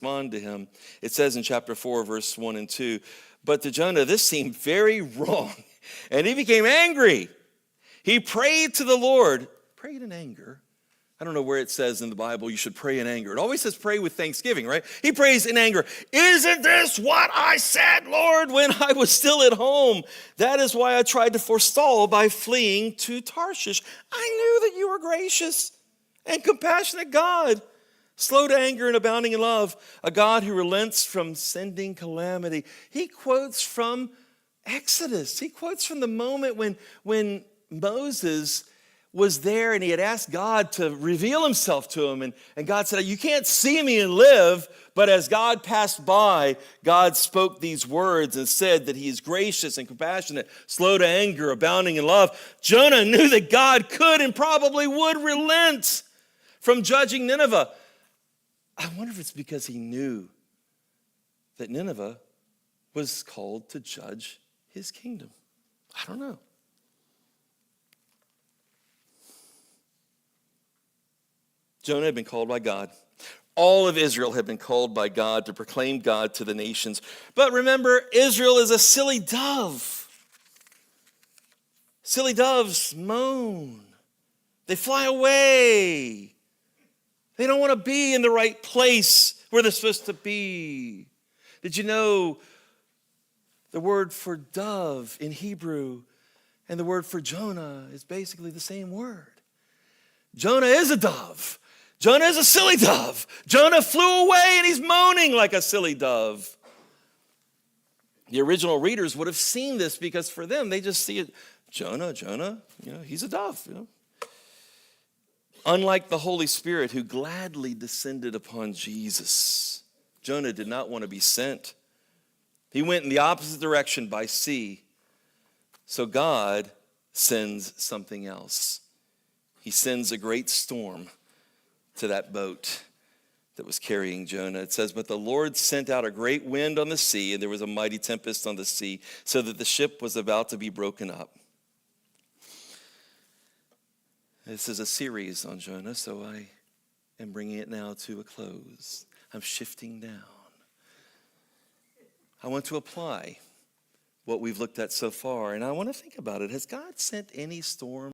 respond to him. It says in chapter 4, verse 1 and 2, but to Jonah, this seemed very wrong, and he became angry. He prayed to the Lord. Prayed in anger. I don't know where it says in the Bible you should pray in anger. It always says pray with thanksgiving, right? He prays in anger. Isn't this what I said, Lord, when I was still at home? That is why I tried to forestall by fleeing to Tarshish. I knew that you were gracious and compassionate God, slow to anger and abounding in love, a God who relents from sending calamity. He quotes from Exodus. He quotes from the moment when Moses was there and he had asked God to reveal himself to him. And God said, you can't see me and live. But as God passed by, God spoke these words and said that he is gracious and compassionate, slow to anger, abounding in love. Jonah knew that God could and probably would relent from judging Nineveh. I wonder if it's because he knew that Nineveh was called to judge his kingdom. I don't know. Jonah had been called by God. All of Israel had been called by God to proclaim God to the nations. But remember, Israel is a silly dove. Silly doves moan. They fly away. They don't want to be in the right place where they're supposed to be. Did you know the word for dove in Hebrew and the word for Jonah is basically the same word? Jonah is a dove. Jonah is a silly dove. Jonah flew away and he's moaning like a silly dove. The original readers would have seen this because for them, they just see it. Jonah, he's a dove. Unlike the Holy Spirit who gladly descended upon Jesus, Jonah did not want to be sent. He went in the opposite direction by sea. So God sends something else. He sends a great storm to that boat that was carrying Jonah. It says, but the Lord sent out a great wind on the sea, and there was a mighty tempest on the sea, so that the ship was about to be broken up. This is a series on Jonah, so I am bringing it now to a close. I'm shifting down. I want to apply what we've looked at so far, and I want to think about it. Has God sent any storm